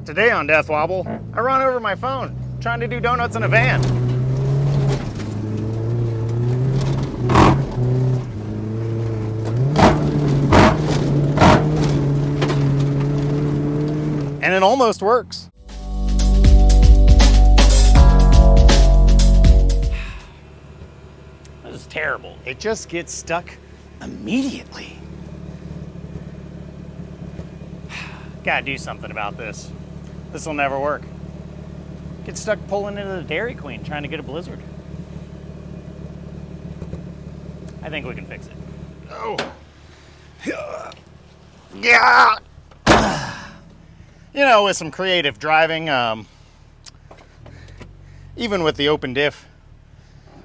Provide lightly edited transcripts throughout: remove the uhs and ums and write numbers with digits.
Today on Death Wobble, I run over my phone trying to do donuts in a van. And it almost works. This is terrible. It just gets stuck immediately. Gotta do something about this. This will never work. Get stuck pulling into the Dairy Queen trying to get a blizzard. I think we can fix it. Oh. Yeah. You know, with some creative driving, even with the open diff,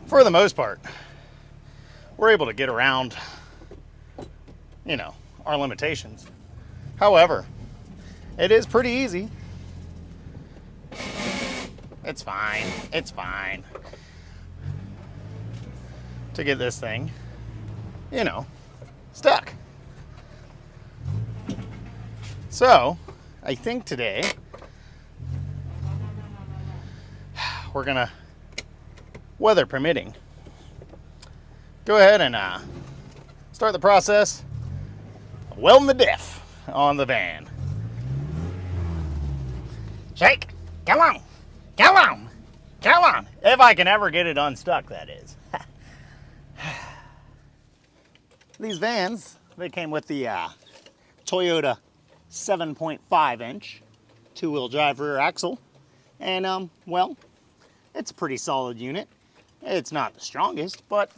for the most part, we're able to get around, you know, our limitations. However, it is pretty easy. It's fine. It's fine to get this thing, you know, stuck. So, I think today we're gonna, weather permitting, go ahead and start the process of welding the diff on the van. Shake, come on, come on, come on. If I can ever get it unstuck, that is. These vans, they came with the Toyota 7.5 inch two-wheel drive rear axle. And well, it's a pretty solid unit. It's not the strongest, but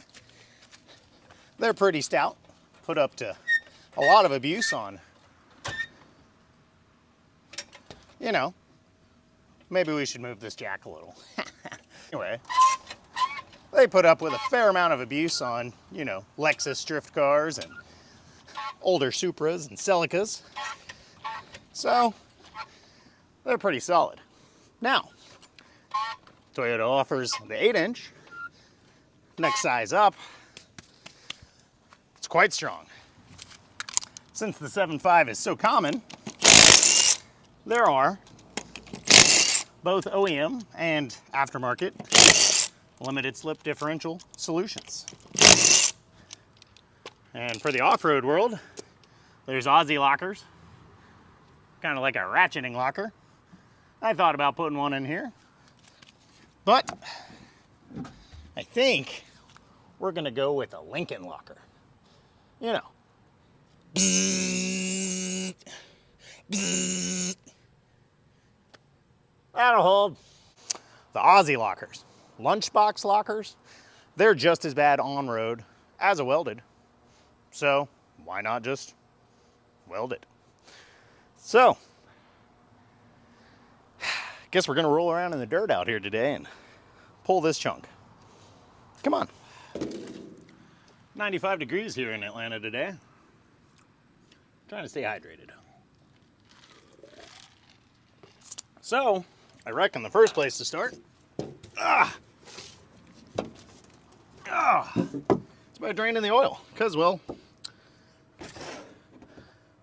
they're pretty stout. Put up to a lot of abuse on, you know, maybe we should move this jack a little. Anyway, they put up with a fair amount of abuse on, you know, Lexus drift cars and older Supras and Celicas. So, they're pretty solid. Now, Toyota offers the 8-inch, next size up. It's quite strong. Since the 7.5 is so common, there are both OEM and aftermarket limited slip differential solutions. And for the off-road world, there's Aussie lockers, kind of like a ratcheting locker. I thought about putting one in here, but I think we're gonna go with a Lincoln locker. You know. That'll hold. The Aussie lockers, lunchbox lockers, they're just as bad on road as a welded. So why not just weld it? So, guess we're gonna roll around in the dirt out here today and pull this chunk. Come on. 95 degrees here in Atlanta today. Trying to stay hydrated. So, I reckon the first place to start, it's by draining the oil, because, well,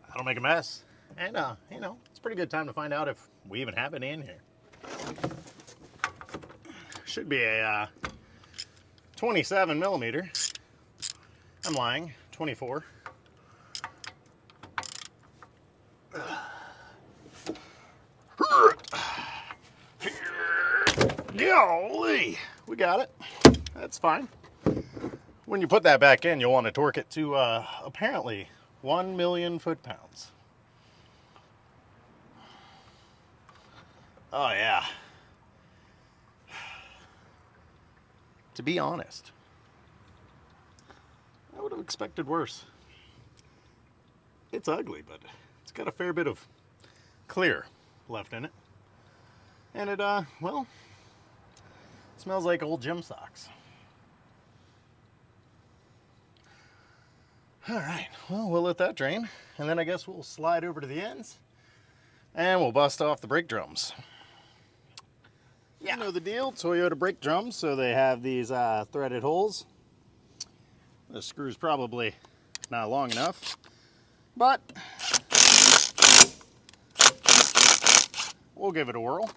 that'll make a mess. And, you know, it's a pretty good time to find out if we even have any in here. Should be a 27 millimeter. I'm lying, 24. Golly, we got it. That's fine. When you put that back in, you'll want to torque it to apparently 1 million foot-pounds. Oh yeah. To be honest, I would have expected worse. It's ugly, but it's got a fair bit of clear left in it. And it, well, smells like old gym socks. All right, well, we'll let that drain, and then I guess we'll slide over to the ends, and we'll bust off the brake drums. Yeah. You know the deal, Toyota brake drums, so they have these threaded holes. The screw's probably not long enough, but we'll give it a whirl.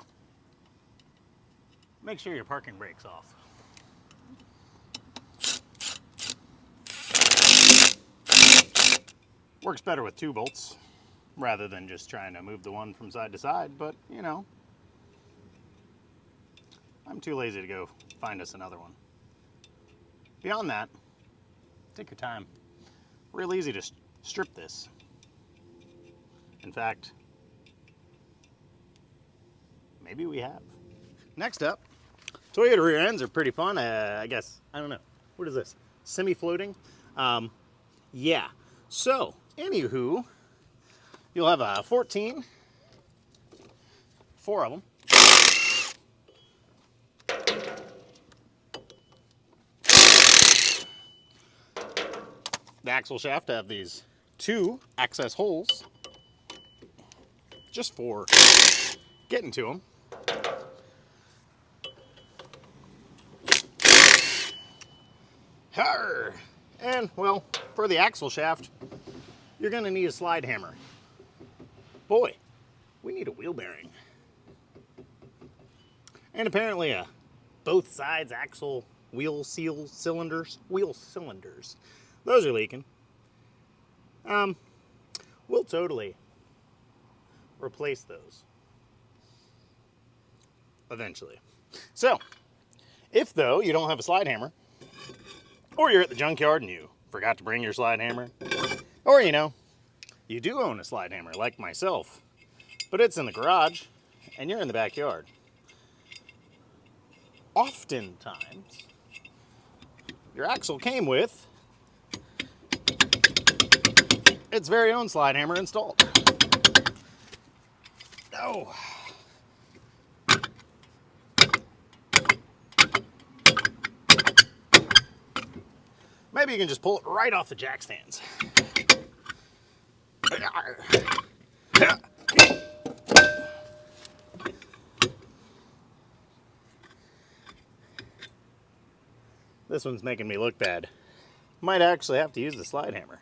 Make sure your parking brake's off. Works better with 2 bolts rather than just trying to move the one from side to side, but you know, I'm too lazy to go find us another one. Beyond that, take your time. Real easy to strip this. In fact, maybe we have. Next up, Toyota rear ends are pretty fun. I guess, I don't know. What is this? Semi-floating? Yeah. So, anywho, you'll have a 14, 4 of them. The axle shaft have these 2 access holes just for getting to them. Arr! And, well, for the axle shaft, you're going to need a slide hammer. Boy, we need a wheel bearing. And apparently both sides axle wheel cylinders. Those are leaking. We'll totally replace those eventually. So, if though you don't have a slide hammer, or you're at the junkyard and you forgot to bring your slide hammer, or you know, you do own a slide hammer like myself, but it's in the garage and you're in the backyard, oftentimes your axle came with its very own slide hammer installed. Oh. Maybe you can just pull it right off the jack stands. This one's making me look bad. Might actually have to use the slide hammer.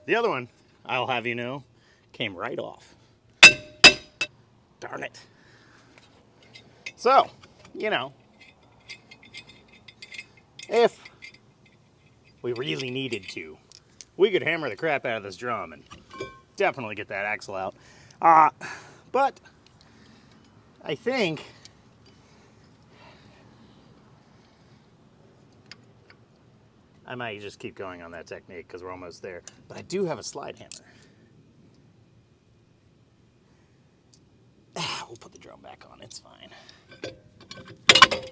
The other one, I'll have you know, came right off. Darn it. So, you know, if we really needed to, we could hammer the crap out of this drum and definitely get that axle out. But I think I might just keep going on that technique because we're almost there. But I do have a slide hammer. We'll put the drum back on, it's fine.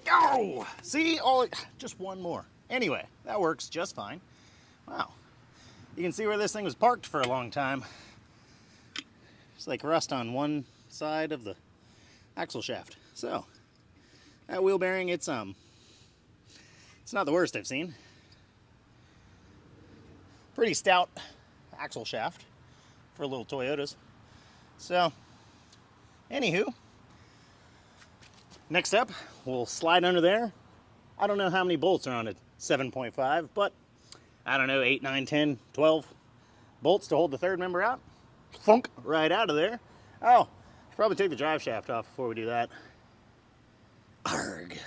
Oh, see, just one more. Anyway, that works just fine. Wow. You can see where this thing was parked for a long time. It's like rust on one side of the axle shaft. So, that wheel bearing, it's not the worst I've seen. Pretty stout axle shaft for little Toyotas. So, anywho, next up, we'll slide under there. I don't know how many bolts are on it, 7.5, but I don't know, 8, 9, 10, 12 bolts to hold the third member out. Thunk, right out of there. Oh, should probably take the drive shaft off before we do that. Arg.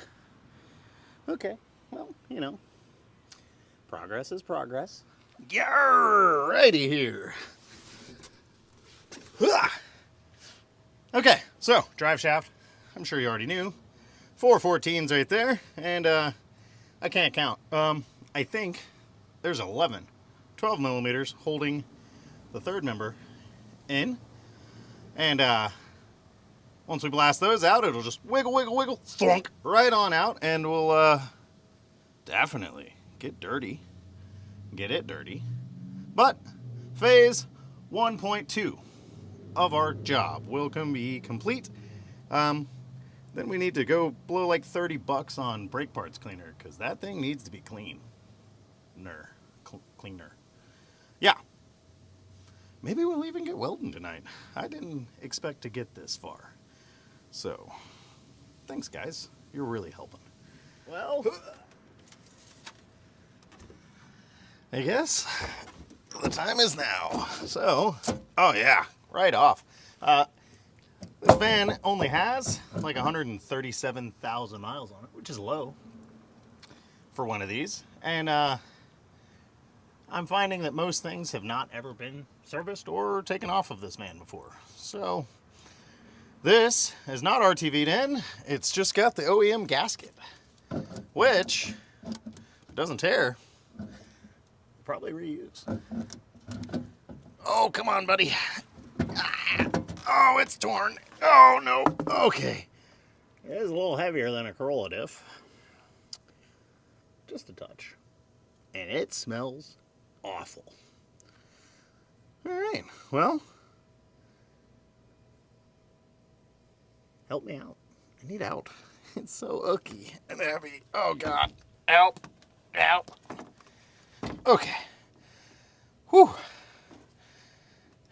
Okay, well, you know, progress is progress. Yarr, righty here. Okay, so drive shaft, I'm sure you already knew. 4 14s right there, and I can't count. I think there's 11, 12 millimeters holding the third member in, and once we blast those out, it'll just wiggle, wiggle, wiggle, thunk, right on out, and we'll definitely get dirty. Get it dirty. But phase 1.2 of our job will be complete. Then we need to go blow like $30 on brake parts cleaner because that thing needs to be clean. Cleaner. Yeah. Maybe we'll even get welding tonight. I didn't expect to get this far. So, thanks guys. You're really helping. Well, I guess the time is now. So, oh yeah, right off. This van only has like 137,000 miles on it, which is low for one of these. And I'm finding that most things have not ever been serviced or taken off of this van before. So this is not RTV'd in. It's just got the OEM gasket, which doesn't tear. Probably reuse. Oh, come on, buddy. Ah. Oh, it's torn. Oh, no. Okay. It is a little heavier than a Corolla diff. Just a touch. And it smells awful. All right. Well, help me out. I need out. It's so ooky and heavy. Oh, God. Help. Help. Okay. Whew. All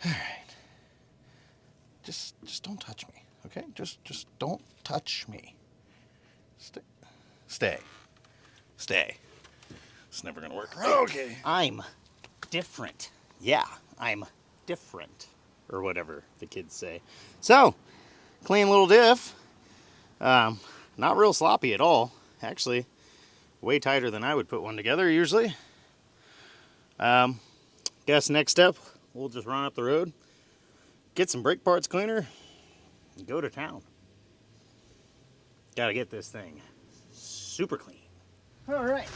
right. Just don't touch me, okay? Just don't touch me. Stay. It's never gonna work. Right. Okay. I'm different. Yeah, I'm different, or whatever the kids say. So, clean little diff. Not real sloppy at all. Actually, way tighter than I would put one together usually. Guess next step, we'll just run up the road, get some brake parts cleaner, and go to town. Gotta get this thing super clean. All right,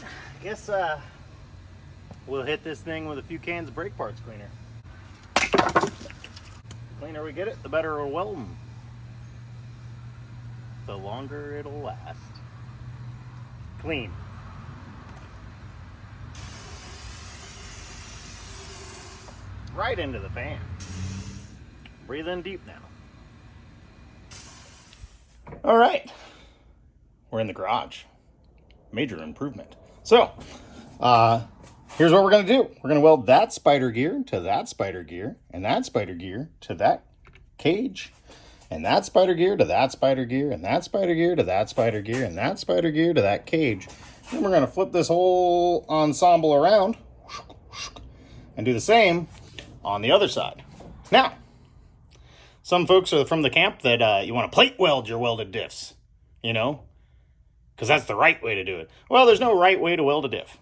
guess we'll hit this thing with a few cans of brake parts cleaner. The cleaner we get it, the better it'll weld them. The longer it'll last. Clean. Right into the fan. Breathe in deep now. All right, we're in the garage. Major improvement. So, here's what we're gonna do. We're gonna weld that spider gear to that spider gear, and that spider gear to that cage, and that spider gear to that spider gear, and that spider gear to that spider gear, and that spider gear to that cage. Then we're gonna flip this whole ensemble around and do the same on the other side. Now, some folks are from the camp that you want to plate weld your welded diffs, you know, because that's the right way to do it. Well, there's no right way to weld a diff.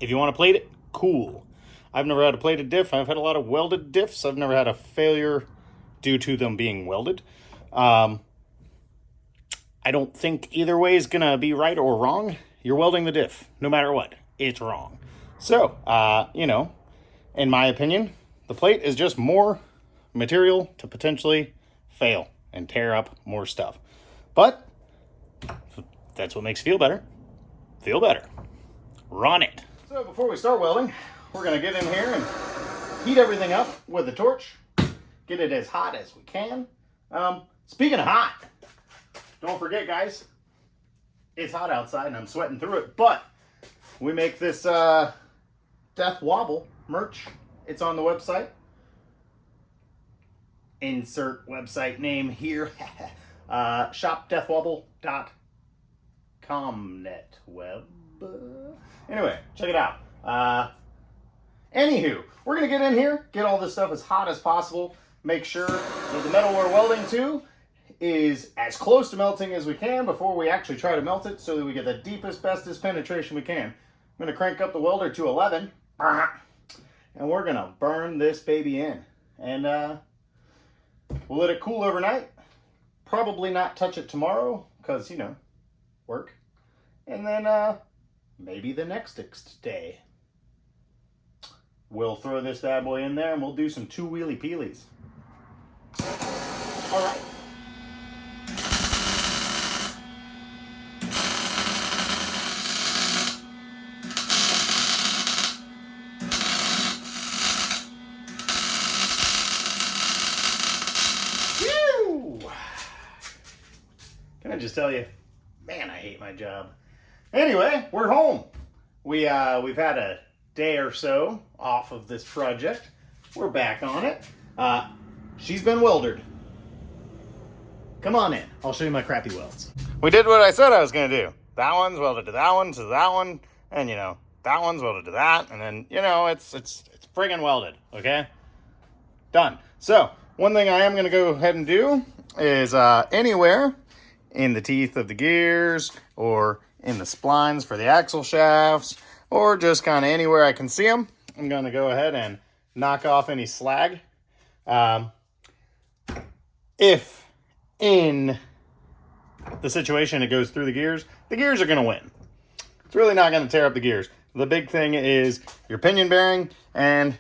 If you want to plate it, cool. I've never had a plated diff. I've had a lot of welded diffs. I've never had a failure due to them being welded. I don't think either way is going to be right or wrong. You're welding the diff. No matter what, it's wrong. So, you know, in my opinion, the plate is just more material to potentially fail and tear up more stuff. But that's what makes you feel better. Feel better. Run it. So before we start welding, we're going to get in here and heat everything up with a torch. Get it as hot as we can. Speaking of hot, don't forget, guys, it's hot outside and I'm sweating through it, but we make this Death Wobble merch. It's on the website. Insert website name here. shopdeathwobble.com.net. Anyway, check it out. Anywho, we're going to get in here, get all this stuff as hot as possible, make sure that the metal we're welding to is as close to melting as we can before we actually try to melt it so that we get the deepest, bestest penetration we can. I'm going to crank up the welder to 11, and we're going to burn this baby in. And we'll let it cool overnight. Probably not touch it tomorrow because, you know, work. And then maybe the next day. We'll throw this bad boy in there and we'll do some 2 wheelie peelies. All right. Can I just tell you, man, I hate my job. Anyway, we're home. We've had a day or so off of this project. We're back on it. She's been weldered. Come on in. I'll show you my crappy welds. We did what I said I was going to do. That one's welded to that one, and, you know, that one's welded to that, and then, you know, it's friggin' welded, okay? Done. So, one thing I am going to go ahead and do is anywhere in the teeth of the gears or in the splines for the axle shafts or just kind of anywhere I can see them, I'm going to go ahead and knock off any slag. If in the situation it goes through the gears are going to win. It's really not going to tear up the gears. The big thing is your pinion bearing and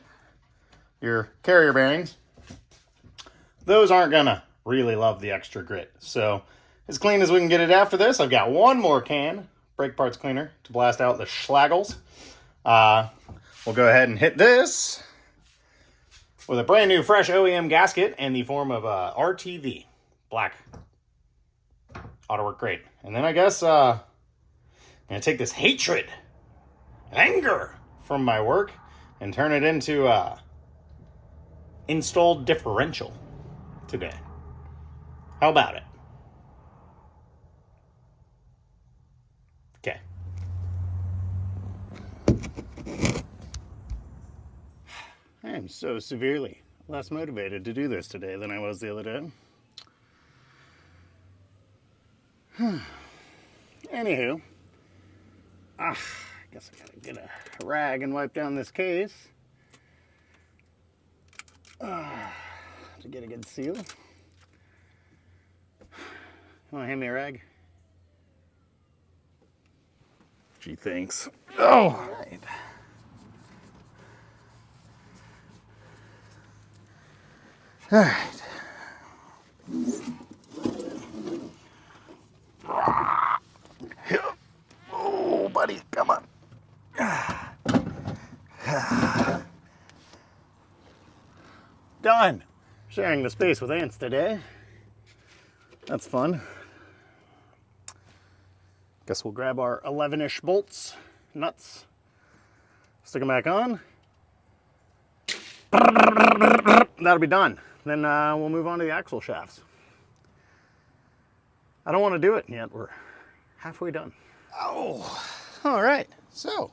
your carrier bearings. Those aren't going to really love the extra grit. So as clean as we can get it after this, I've got one more can, brake parts cleaner, to blast out the schlaggles. We'll go ahead and hit this with a brand new fresh OEM gasket in the form of RTV, black. Ought to work great. And then I guess I'm going to take this hatred, anger from my work and turn it into installed differential today. How about it? Okay. I am so severely less motivated to do this today than I was the other day. Anywho, I guess I gotta get a rag and wipe down this case to get a good seal. You wanna hand me a rag? Gee, thanks. Oh, right. All right. Oh, buddy, come on. Done. Sharing the space with ants today. That's fun. Guess we'll grab our 11-ish bolts, nuts, stick them back on. That'll be done. Then we'll move on to the axle shafts. I don't want to do it yet. We're halfway done. Oh, all right. So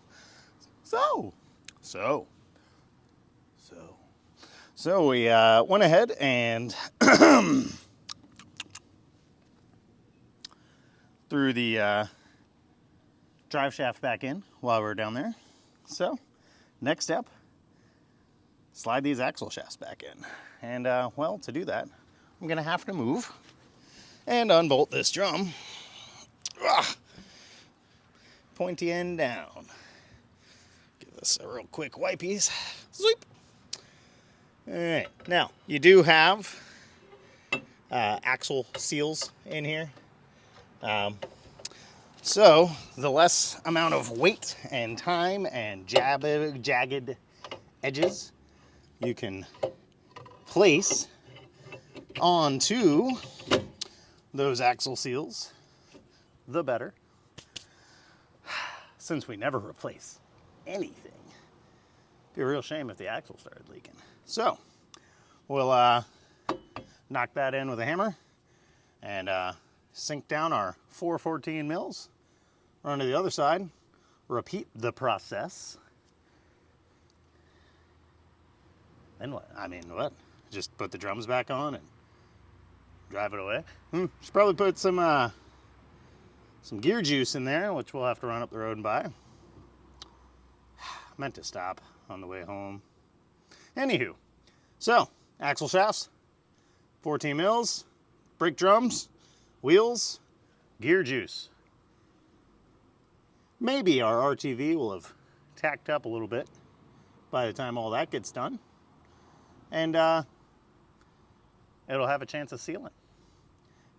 we went ahead and threw the drive shaft back in while we were down there. So next step, slide these axle shafts back in. And well, to do that, I'm gonna have to move and unbolt this drum. Pointy end down. Give this a real quick wipies. Sweep. All right, now you do have axle seals in here. So the less amount of weight and time and jagged edges you can place onto those axle seals, the better. Since we never replace anything, it'd be a real shame if the axle started leaking. So we'll knock that in with a hammer and sink down our 414 mils, run to the other side, repeat the process. Then what? I mean, what? Just put the drums back on and drive it away? Should probably put some gear juice in there, which we'll have to run up the road and buy. Meant to stop on the way home. Anywho, so axle shafts, 14 mils, brake drums, wheels, gear juice. Maybe our RTV will have tacked up a little bit by the time all that gets done. And it'll have a chance of sealing.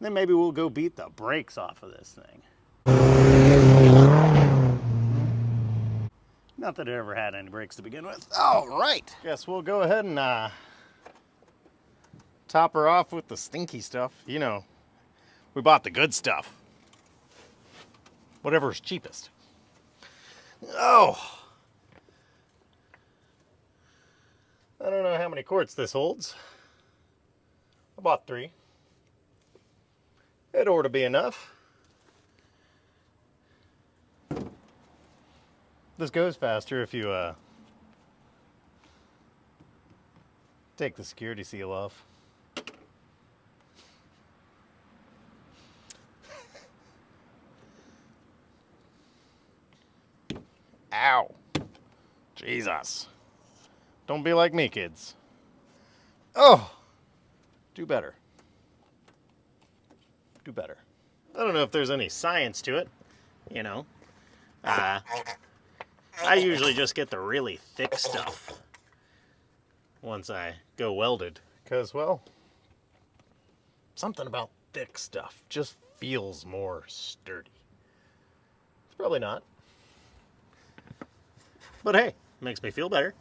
Then maybe we'll go beat the brakes off of this thing. Not that it ever had any brakes to begin with. All right. Guess we'll go ahead and top her off with the stinky stuff. You know, we bought the good stuff. Whatever's cheapest. Oh. I don't know how many quarts this holds. I bought 3. It ought to be enough. This goes faster if you take the security seal off. Ow. Jesus. Don't be like me, kids. Oh! Do better. Do better. I don't know if there's any science to it, you know. I usually just get the really thick stuff once I go welded. Because, well, something about thick stuff just feels more sturdy. It's probably not. But hey, makes me feel better.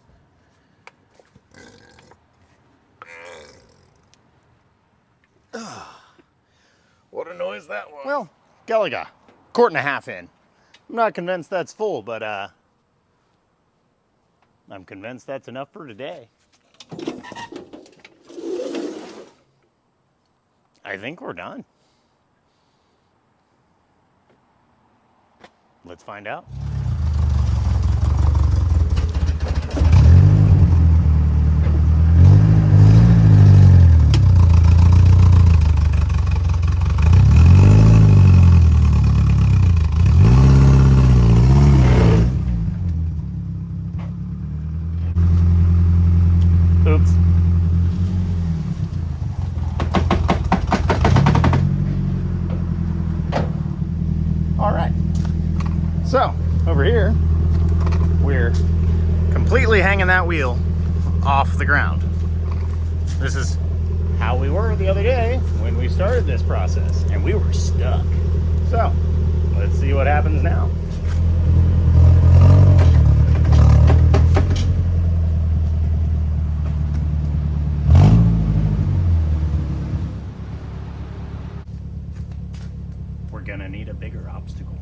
What a noise that was. Well, Gallagher, quart and a half in. I'm not convinced that's full, but I'm convinced that's enough for today. I think we're done. Let's find out. Oops. All right. So, over here, we're completely hanging that wheel off the ground. This is how we were the other day when we started this process, and we were stuck. So, let's see what happens now. We're gonna need a bigger obstacle.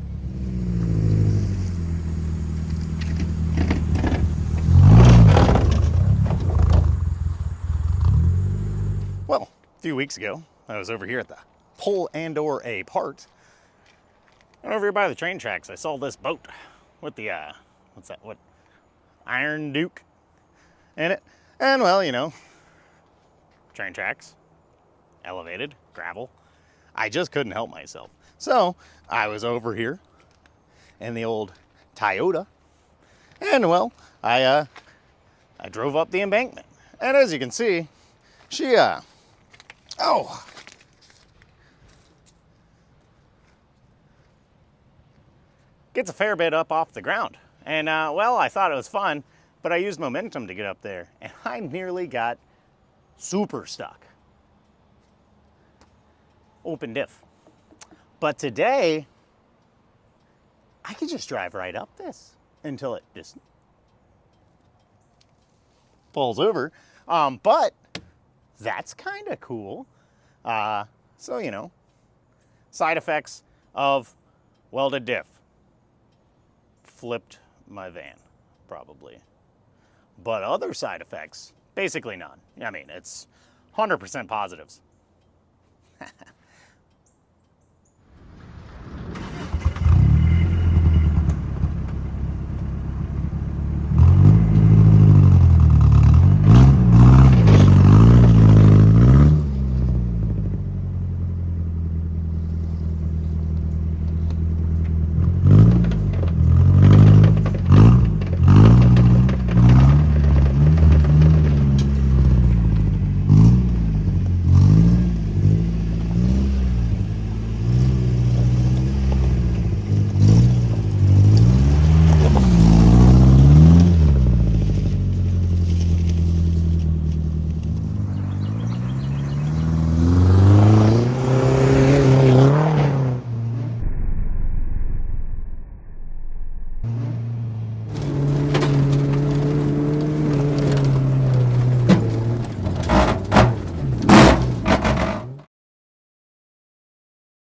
Well, a few weeks ago, I was over here at the Pull and or a Part. And over here by the train tracks, I saw this boat with the, what's that, what, Iron Duke in it. And well, you know, train tracks, elevated, gravel. I just couldn't help myself. So I was over here in the old Toyota. And well, I drove up the embankment. And as you can see, she, gets a fair bit up off the ground. And well, I thought it was fun, but I used momentum to get up there, and I nearly got super stuck. Open diff. But today, I could just drive right up this until it just falls over. But that's kind of cool. So, you know, side effects of welded diff. Flipped my van, probably. But other side effects, basically none. I mean, it's 100% positives.